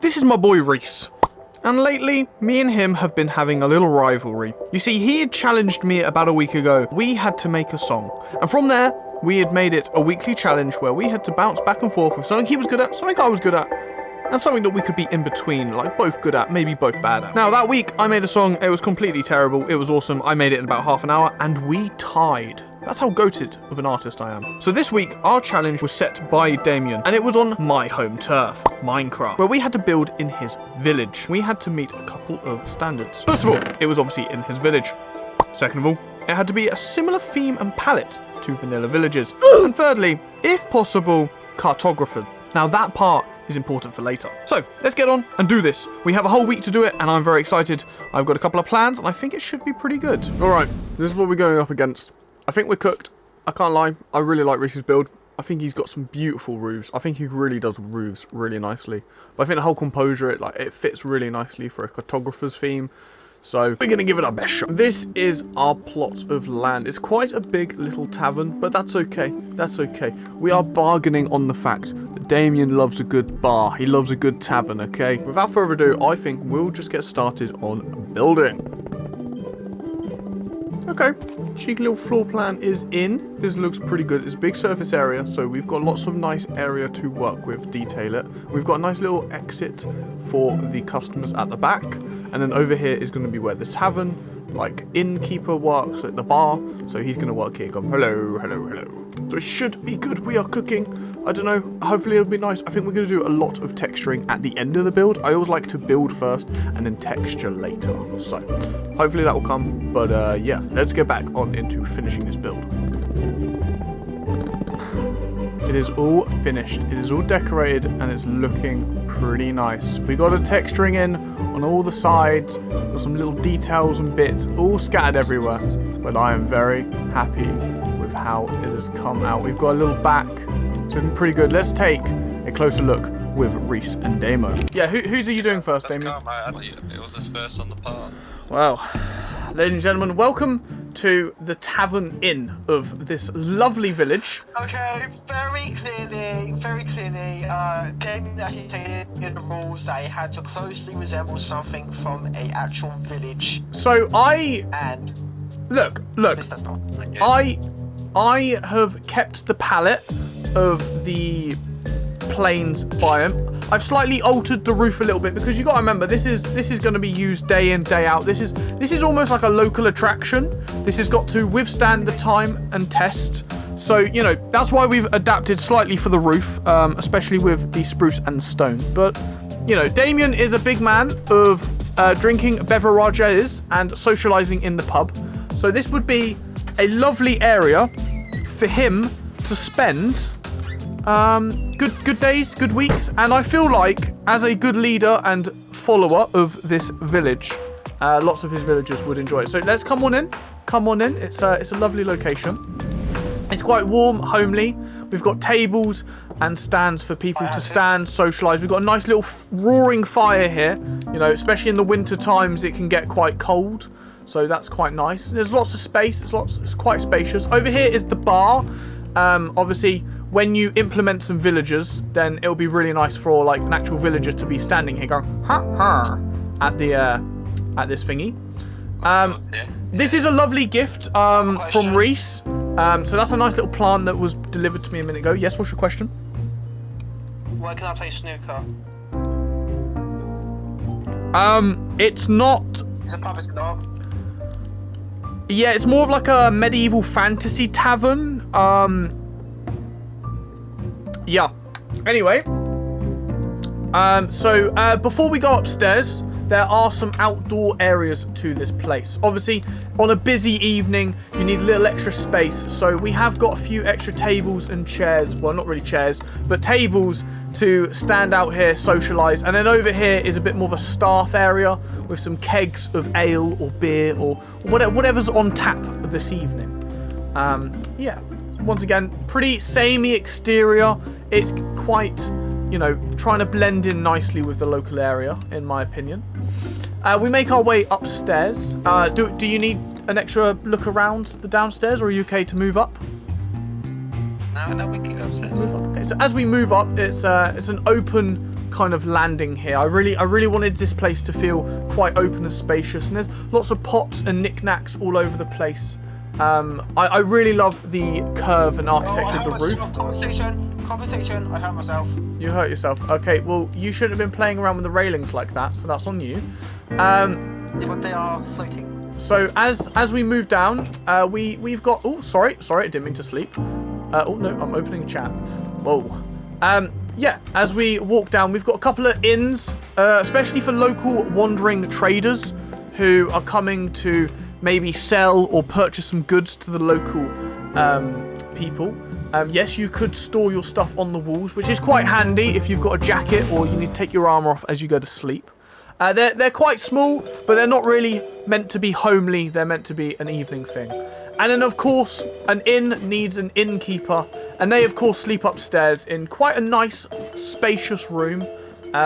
This is my boy Reese. And lately, me and him have been having a little rivalry. You see, he had challenged me about a week ago. We had to make a song. And from there, we had made it a weekly challenge where we had to bounce back and forth with something he was good at, something I was good at, and something that we could be in between, like both good at, maybe both bad at. Now, that week, I made a song. It was completely terrible. It was awesome. I made it in about half an hour, and we tied. That's how goated of an artist I am. So this week, our challenge was set by Damien, and it was on my home turf, Minecraft, where we had to build in his village. We had to meet a couple of standards. First of all, it was obviously in his village. Second of all, it had to be a similar theme and palette to vanilla villages. And thirdly, if possible, cartographer. Now that part is important for later. So let's get on and do this. We have a whole week to do it, and I'm very excited. I've got a couple of plans, and I think it should be pretty good. All right, this is what we're going up against. I think we're cooked. I can't lie. I really like Reese's build. I think he's got some beautiful roofs. I think he really does roofs really nicely. But I think the whole composure, it fits really nicely for a cartographer's theme. So we're going to give it our best shot. This is our plot of land. It's quite a big little tavern, but that's okay. That's okay. We are bargaining on the fact that Damien loves a good bar. He loves a good tavern, okay? Without further ado, I think we'll just get started on building. Okay, cheeky little floor plan is in. This looks pretty good. It's a big surface area, so we've got lots of nice area to work with, detail it. We've got a nice little exit for the customers at the back, and then over here is going to be where the tavern, like innkeeper works at the bar, so he's going to work here going, hello, hello, hello. So it should be good. We are cooking. I don't know. Hopefully it'll be nice. I think we're going to do a lot of texturing at the end of the build. I always like to build first and then texture later. So hopefully that will come. But yeah, let's get back on into finishing this build. It is all finished. It is all decorated and it's looking pretty nice. We got a texturing in on all the sides. Got some little details and bits all scattered everywhere. But I am very happy with how it has come out. We've got a little back. It's looking pretty good. Let's take a closer look with Reese and Damo. Yeah, who's are you doing first, Damien? It was us first on the part. Well, ladies and gentlemen, welcome to the Tavern Inn of this lovely village. Okay, very clearly, Damien actually stated in the rules that it had to closely resemble something from a actual village. So And look, this does not. Okay. I have kept the palette of the plains biome. I've slightly altered the roof a little bit because you got to remember this is going to be used day in day out. This is almost like a local attraction. This has got to withstand the time and test. So you know that's why we've adapted slightly for the roof, especially with the spruce and stone. But you know Damien is a big man of drinking beverages and socialising in the pub. So this would be a lovely area for him to spend good days, good weeks, and I feel like as a good leader and follower of this village, lots of his villagers would enjoy it. So let's come on in. It's a lovely location. It's quite warm, homely. We've got tables and stands for people to stand, socialise. We've got a nice little roaring fire here. You know, especially in the winter times, it can get quite cold. So that's quite nice. There's lots of space. It's quite spacious. Over here is the bar. Obviously, when you implement some villagers, then it'll be really nice for like an actual villager to be standing here going ha ha at this thingy. This is a lovely gift from Reese. So that's a nice little plant that was delivered to me a minute ago. Yes, what's your question? Where can I play snooker? It's not. It's a pub, is it not? Yeah, it's more of like a medieval fantasy tavern. Yeah. Anyway. So before we go upstairs, there are some outdoor areas to this place. Obviously, on a busy evening, you need a little extra space. So we have got a few extra tables and chairs. Well, not really chairs, but tables to stand out here, socialise. And then over here is a bit more of a staff area with some kegs of ale or beer or whatever's on tap this evening. Yeah, once again, pretty samey exterior. It's quite, you know, trying to blend in nicely with the local area, in my opinion. We make our way upstairs. Do you need an extra look around the downstairs, or are you okay to move up? No, we can go upstairs. Okay, so as we move up, it's an open kind of landing here. I really wanted this place to feel quite open and spacious, and there's lots of pots and knickknacks all over the place. I really love the curve and architecture of the roof. Conversation, I hurt myself. You hurt yourself. Okay, well, you shouldn't have been playing around with the railings like that, so that's on you. But they are floating. So as we move down, we've got. Oh, sorry, I didn't mean to sleep. Oh no, I'm opening a chat. Whoa. Yeah, as we walk down, we've got a couple of inns, especially for local wandering traders who are coming to maybe sell or purchase some goods to the local people. Yes, you could store your stuff on the walls, which is quite handy if you've got a jacket or you need to take your armor off as you go to sleep. They're quite small, but they're not really meant to be homely. They're meant to be an evening thing. And then, of course, an inn needs an innkeeper, and they, of course, sleep upstairs in quite a nice, spacious room,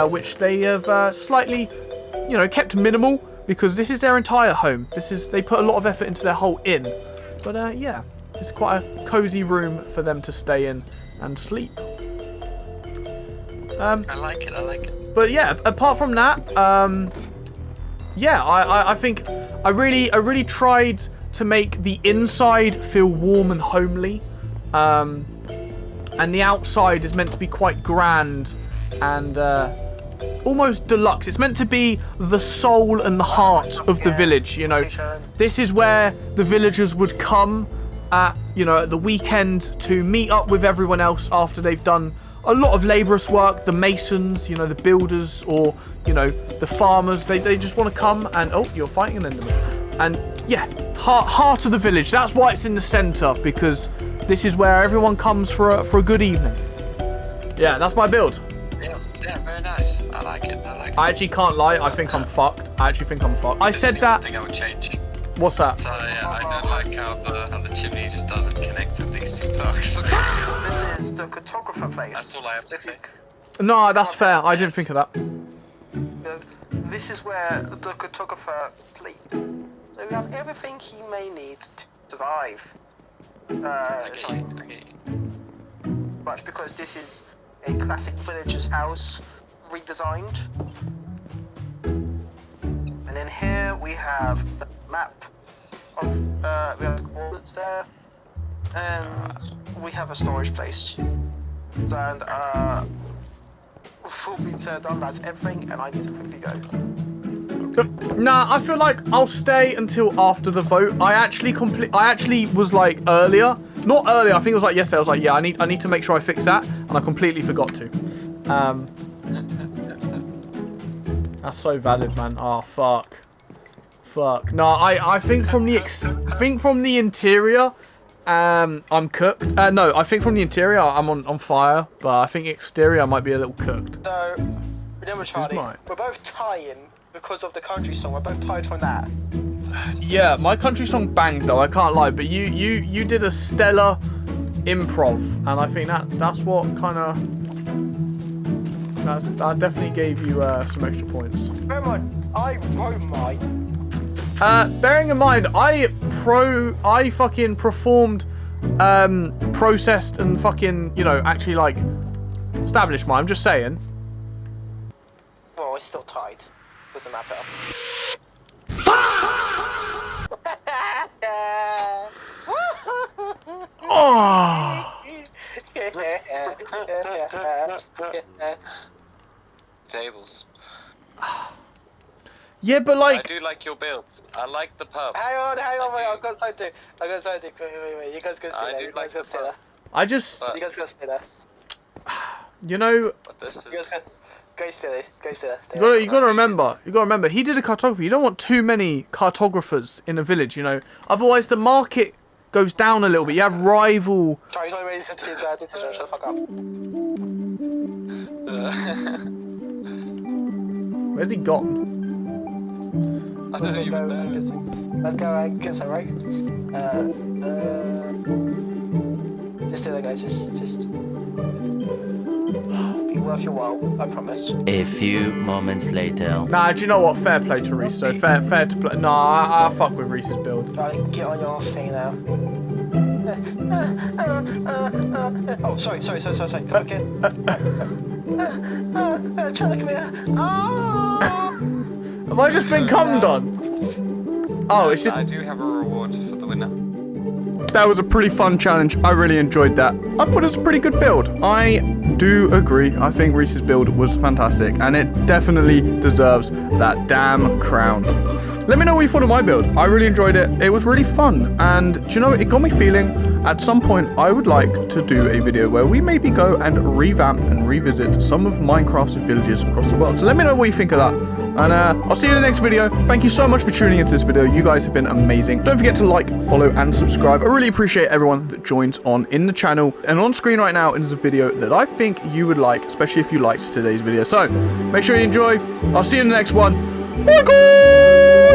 which they have slightly, kept minimal, because this is their entire home. They put a lot of effort into their whole inn. But, yeah, it's quite a cozy room for them to stay in and sleep. I like it. But, yeah, apart from that, yeah, I think I really tried to make the inside feel warm and homely, and the outside is meant to be quite grand and almost deluxe. It's meant to be the soul and the heart of the village. This is where the villagers would come at the weekend to meet up with everyone else after they've done a lot of laborious work. The masons, the builders, or the farmers, they just want to come and you're fighting an enderman. And yeah, heart of the village. That's why it's in the center, because this is where everyone comes for a good evening. Yeah, that's my build. Yeah, very nice. I like it. I actually can't lie. I think I'm fucked. I said that. I think I would change. What's that? So yeah, I don't like how the chimney just doesn't connect with these two parks. This is the cartographer place. That's all I have to say. No, that's fair. I didn't think of that. This is where the cartographer sleeps. So we have everything he may need to survive. Okay. Much because this is a classic villager's house, redesigned. And then here we have the map of we have the coordinates there, and we have a storage place. And before we turn on, that's everything, and I need to quickly go. Nah, I feel like I'll stay until after the vote. I actually was like earlier. Not earlier, I think it was like yesterday. I was like, yeah, I need to make sure I fix that, and I completely forgot to. That's so valid, man. Oh fuck. No, I think from the interior, I'm cooked. No, I think from the interior I'm on fire, but I think exterior I might be a little cooked. So, remember, Charlie, we're both tying because of the country song. We're both tied from that. Yeah, my country song banged though. I can't lie, but you did a stellar improv, and I think that's what kind of that definitely gave you some extra points. Bear in mind, I wrote mine. Bearing in mind, I fucking performed, processed and fucking, actually like established mine. I'm just saying. Well, it's still tied. Doesn't matter. Oh. Tables. Yeah, but like. I do like your build. I like the pub. Hang on, wait, I've got something. Wait, you guys go stay there. You guys go stay there. You guys go stay there. But this is... You guys go stay there. You gotta remember, he did a cartography. You don't want too many cartographers in a village, Otherwise the market goes down a little bit. You have rival... Sorry, he's only ready to listen to his decision. Shut the fuck up. Where's he gone? I don't even know. Let's go and get some, right? Just stay there, guys. Just be worth your while, I promise. A few moments later. Nah, do you know what? Fair play to Reese. So fair to play. Nah, I fuck with Reese's build. Charlie, get on your thing now. Oh, sorry. Come again. Charlie, come here. Oh! Have I just been cummed on? Oh, it's just... I do have a reward for the winner. That was a pretty fun challenge. I really enjoyed that. I thought it was a pretty good build. I do agree. I think Reese's build was fantastic, and it definitely deserves that damn crown. Let me know what you thought of my build. I really enjoyed it. It was really fun, and do you know, it got me feeling at some point I would like to do a video where we maybe go and revamp and revisit some of Minecraft's villages across the world. So let me know what you think of that. And I'll see you in the next video. Thank you so much for tuning into this video. You guys have been amazing. Don't forget to like, follow, and subscribe. I really appreciate everyone that joins on in the channel. And on screen right now is a video that I think you would like, especially if you liked today's video. So make sure you enjoy. I'll see you in the next one. Bye, guys!